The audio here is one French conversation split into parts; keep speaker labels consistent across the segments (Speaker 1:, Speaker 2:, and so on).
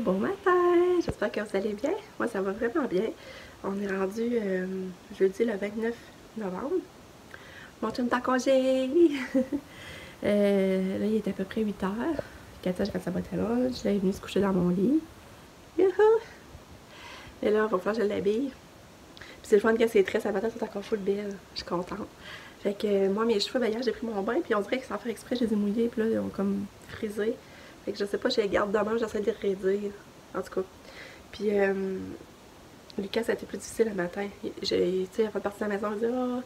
Speaker 1: Bon matin! J'espère que vous allez bien. Moi, ça va vraiment bien. On est rendu jeudi le 29 novembre. Mon chum est en congé! Là, il est à peu près 8 h. Katia, je reste à boîte à lunch. Là, il est venu se coucher dans mon lit. Youhou! Et là, il va falloir que je l'habille. Puis c'est le fun que c'est très, sa matin, c'est encore full belle. Je suis contente. Fait que moi, mes cheveux, ben, hier, j'ai pris mon bain. Puis on dirait que sans faire exprès, je les ai mouillés. Puis là, ils ont comme frisé. Fait que je sais pas, je les garde demain, j'essaie de les raidir. En tout cas. Puis, Lucas, ça a été plus difficile le matin. Tu sais, il a fait partie de la maison, il dit oh,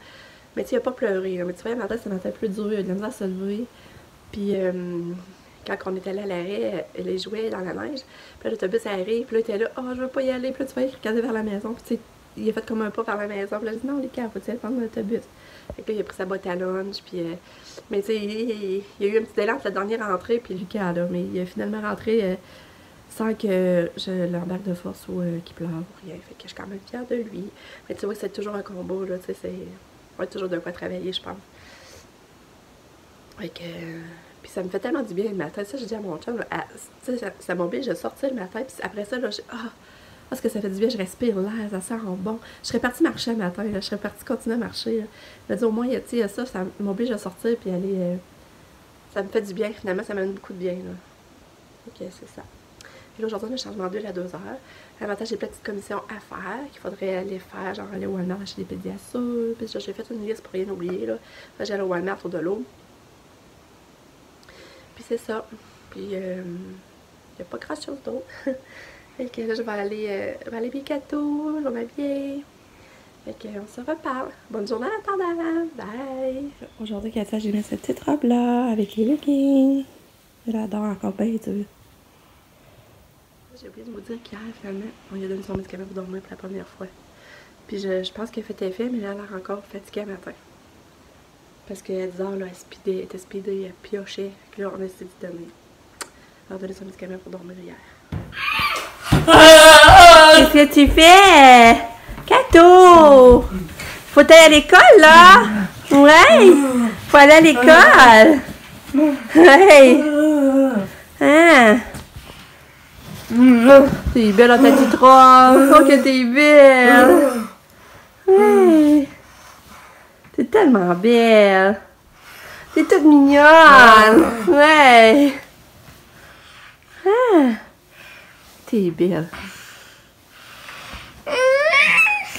Speaker 1: mais tu sais, il a pas pleuré. Hein. Mais tu vois, le matin, c'est un matin plus dur, il a de la misère à se lever. Puis, quand on est allé à l'arrêt, elle jouait dans la neige. Puis là, l'autobus arrive, puis là, il était là, oh, je veux pas y aller. Puis là, tu vois, il regardait vers la maison. Puis, tu sais, il a fait comme un pas vers la maison. Puis là, il dit non, Lucas, faut-tu aller prendre l'autobus? Fait que là, il a pris sa boîte à lunch. Puis, mais tu sais, il y a eu un petit délai entre la dernière rentrée puis Lucas, là. Mais il a finalement rentré. Sans que je l'embarque de force ou qu'il pleure ou rien. Fait que je suis quand même fière de lui. Mais tu vois, c'est toujours un combat, là. Tu sais, on va toujours de quoi travailler, je pense. Fait que. Puis ça me fait tellement du bien le matin. Ça, je dis à mon chum, tu sais, ça m'oblige de sortir le matin. Puis après ça, là, parce que ça fait du bien, je respire l'air, ça sent bon. Je serais partie marcher le matin, là. Je serais partie continuer à marcher. Là. Je me dis, au moins, tu sais, ça m'oblige à sortir puis aller. Ça me fait du bien, finalement, ça me donne beaucoup de bien, là. Ok, c'est ça. Puis là, aujourd'hui, on a un changement d'huile à 2 h. Le matin, j'ai plein de petites commissions à faire qu'il faudrait aller faire, genre aller au Walmart acheter des pédiasures. Puis j'ai fait une liste pour rien oublier, là. J'allais au Walmart autour de l'eau. Puis c'est ça. Puis il n'y a pas grand chose d'autre. Fait que là, je vais aller bientôt, je vais m'habiller. Fait qu'on se reparle. Bonne journée en attendant. Bye! Aujourd'hui, Katia, j'ai mis cette petite robe-là avec les leggings. Je l'adore encore bien dur. J'ai oublié de vous dire qu'hier, finalement, on lui a donné son médicament pour dormir pour la première fois. Puis je pense qu'elle fait effet, mais elle a l'air encore fatiguée le matin. Parce qu'à 10 h, là, elle était speedée, elle piochait. Puis là, on a décidé de donner. Elle a donné son médicament pour dormir hier. Qu'est-ce que tu fais? Kato! Faut aller à l'école, là? Ouais! Faut aller à l'école! Ouais! Hein? T'es belle dans ta petite robe. Oh que t'es belle. Ouais. T'es tellement belle. T'es toute mignonne. Ouais. Ah. T'es belle.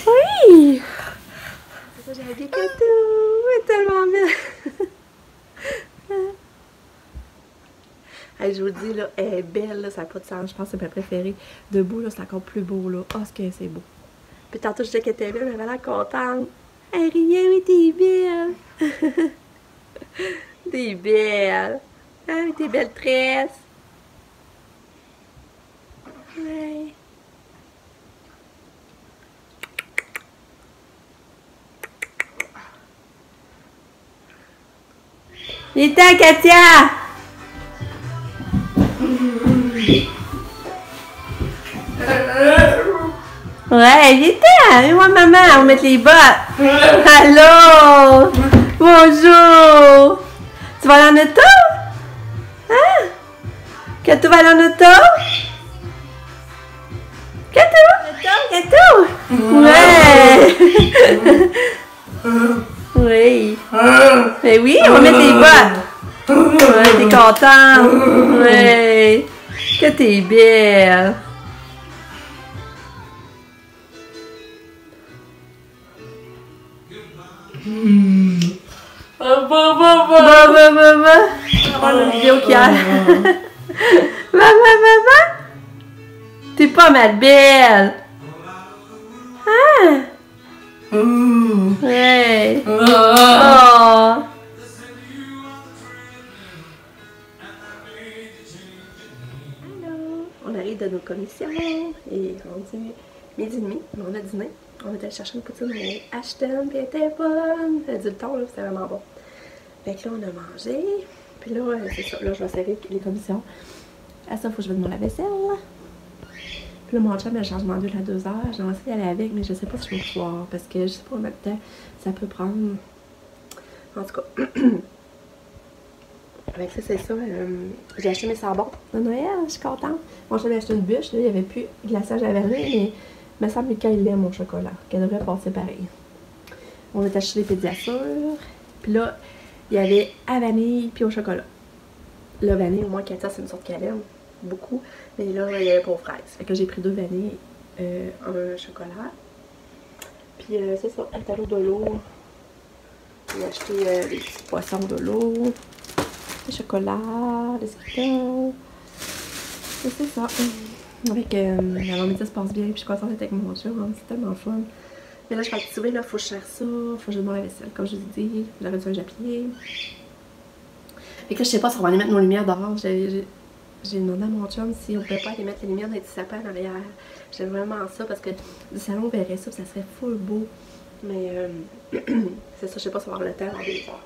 Speaker 1: Oui. C'est ça, j'ai habillé Kato. Elle est tellement belle. Hey, je vous dis, là, elle est belle, là, ça n'a pas de sens. Je pense que c'est ma préférée. Debout, là, c'est encore plus beau, là. Oh, ce que c'est beau. Puis tantôt, je disais qu'elle était belle, elle avait l'air contente. Elle riait, oui, t'es belle. T'es belle. Ah, tes belles tresses. Ouais. Viens, Katia! Ouais, viens, moi maman, on va mettre les bottes. Allô? Bonjour. Tu vas aller en auto? Hein? Kato va aller en auto? Kato? Ouais. Oui. Mais oui, on va mettre les bottes. Ouais, t'es contente? Ouais. Que t'es belle. Maman. On va une vidéo qui a. Maman. T'es pas mal belle. Ah. Ouais. Oh. On arrive de nos commissions et on dit 12h30, mais on a dîné. On était allé chercher une poutine au Ashton, puis elle était bonne. Elle a dit le ton, là, c'était vraiment bon. Fait que là, on a mangé. Puis là, c'est ça. Là, je vais serrer les commissions. À ça, il faut que je mette mon lave-vaisselle. Puis là, mon chum a le changement d'huile à 2 h. J'ai essayé d'aller avec, mais je sais pas si je vais pouvoir. Parce que je sais pas combien de temps ça peut prendre. En tout cas. Avec ça, c'est ça. J'ai acheté mes sabons de Noël, je suis contente. Moi, j'avais acheté une bûche, là, il n'y avait plus de glaçage à verger, mais il me semble que il aime mon chocolat, qu'elle devrait passer pareil. On a acheté des pédiatures, puis là, il y avait à vanille puis au chocolat. La vanille, au moins, Katia, c'est une sorte qu'elle aime beaucoup, mais là, il y avait pas aux fraises. Fait que j'ai pris 2 vanilles, un chocolat. Puis c'est ça, un talon de l'eau. J'ai acheté des petits poissons de l'eau, des chocolats, des Skittles. Et c'est ça. Avec alors mes ça se passe bien, puis je suis contente d'être avec mon chum, hein, c'est tellement fun. Mais là, je vais activer, là, faut que je cherche ça, faut que je demande la vaisselle, comme je vous ai dit, j'avais besoin de j'appliquer. Fait que là, je sais pas si on va aller mettre nos lumières dehors. J'ai demandé à mon chum si on pouvait pas aller mettre les lumières dans les petits sapins en arrière. J'aime vraiment ça parce que du salon, on verrait ça, ça serait full beau. Mais c'est ça, je sais pas si on va avoir le temps dans 2 heures.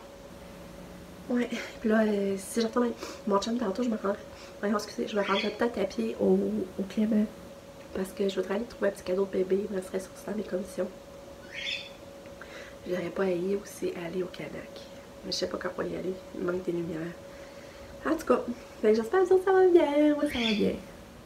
Speaker 1: Ouais, puis là, si je retourne avec mon chum tantôt, je me rendrai. Ouais, excusez, je me rendrai peut-être à pied au Clément. Parce que je voudrais aller trouver un petit cadeau de bébé, il me serait sorti dans mes commissions. Je n'aurais pas à y aussi aller au Canac. Mais je sais pas quand on va y aller, il manque des lumières. En tout cas, j'espère que ça va bien, ouais, ça va bien.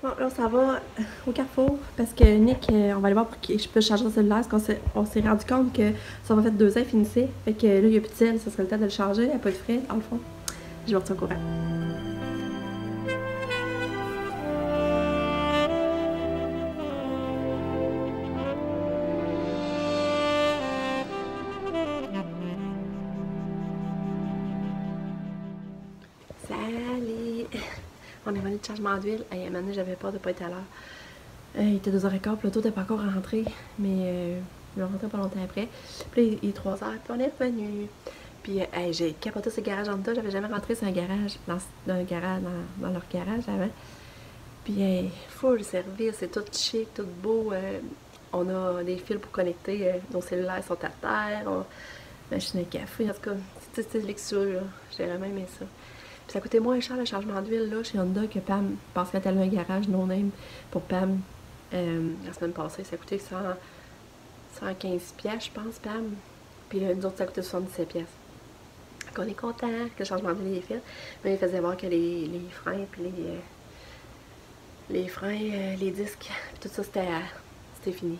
Speaker 1: Bon, là, ça va au Carrefour parce que Nick, on va aller voir pour que je peux changer le cellulaire parce qu'on s'est rendu compte que ça va faire 2 ans, il finissait. Fait que là, il n'y a plus de sel, ça serait le temps de le changer, il n'y a pas de frais, dans le fond. Je vais retirer au courant. Salut! On est venu de changement d'huile. Hey, maintenant, j'avais peur de ne pas être à l'heure. Il était 2h15, puis l'auto n'était pas encore rentré. Mais il est rentré pas longtemps après. Puis là, il est 3h, puis on est revenu. Puis hey, j'ai capoté ce garage en dedans. J'avais jamais rentré sur un garage, dans leur garage avant. Puis hey, full service, c'est tout chic, tout beau. On a des fils pour connecter. Nos cellulaires sont à terre. Machine à café, en tout cas, c'est luxueux. J'ai vraiment aimé ça. Puis ça coûtait moins cher le changement d'huile là chez Honda que Pam. Parce qu'elle avait un garage no-name pour Pam. La semaine passée, ça coûtait 115 piastres, je pense, Pam. Puis nous autres, ça coûtait 77 piastres. Donc on est content que le changement d'huile est fait. Mais il faisait voir que les freins, puis les freins, les disques, puis tout ça, c'était fini.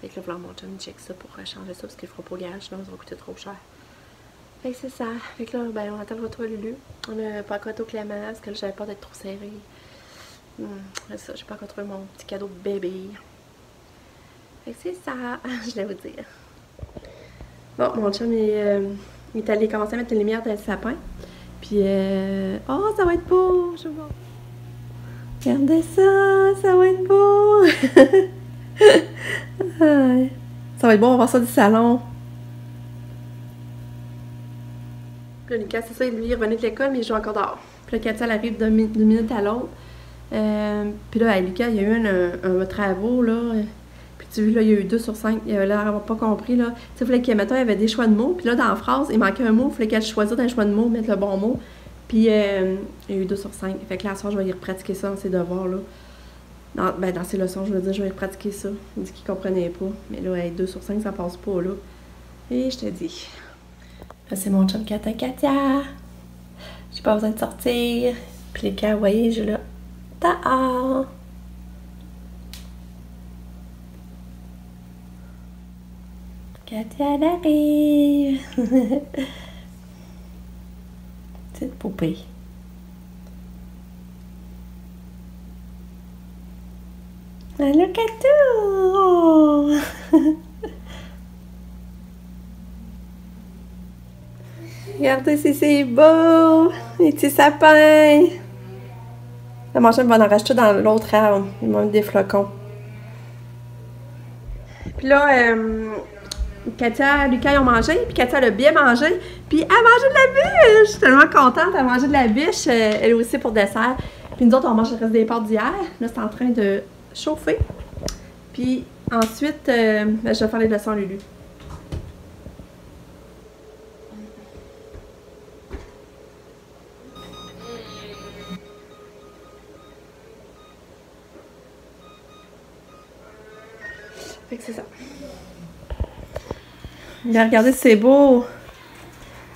Speaker 1: Fait que là, vouloir mon chum check ça pour changer ça parce qu'il ne fera pas au garage, sinon ça va coûter trop cher. Fait que c'est ça. Fait que là, ben, on attend le retour à Lulu. On a pas encore au Clément parce que là, j'avais peur d'être trop serrée. C'est ça, j'ai pas encore trouvé mon petit cadeau de bébé. Fait que c'est ça, je vais vous dire. Bon, mon chum il est allé commencer à mettre les lumières dans le sapin. Puis, oh, ça va être beau! Je vois. Regardez ça, ça va être beau! Ça va être bon, on va voir ça du salon. Puis là, Lucas, c'est ça, lui, il revenait de l'école, mais il joue encore dehors. Puis là, Katia, elle arrive d'une minute à l'autre. Puis là, Lucas, il y a eu un travaux, là. Puis tu vois, là, il y a eu 2 sur 5. Il avait l'air d'avoir pas compris, là. Tu sais, il fallait qu'il y avait des choix de mots. Puis là, dans la phrase, il manquait un mot. Il fallait qu'elle choisisse un choix de mots, mettre le bon mot. Puis il y a eu 2 sur 5. Fait que là, ce soir, je vais y repratiquer ça dans ses devoirs, là. Dans ses leçons, je veux dire, je vais pratiquer ça. Il dit qu'il comprenait pas. Mais là, 2 sur 5, ça passe pas, là. Et je te dis. Là, c'est mon chum Katia. J'ai pas besoin de sortir. Puis les cas, vous voyez, je là. Dehors. Katia, elle arrive. Petite poupée. Allô, Katou! Regardez si c'est beau! Les petits sapins! Là, mon chum va en racheter dans l'autre arbre. Il m'a mis des flocons. Puis là, Katia, Lucas, ils ont mangé. Puis Katia, elle a bien mangé. Puis elle a mangé de la bûche! Je suis tellement contente. Elle a mangé de la bûche. Elle aussi pour dessert. Puis nous autres, on mange le reste des pâtes d'hier. Là, c'est en train de chauffer. Puis ensuite, je vais faire les leçons à Lulu. Fait que c'est ça. Regardez, c'est beau.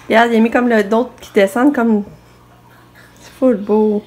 Speaker 1: Regarde, il a mis comme d'autres qui descendent comme Full beau.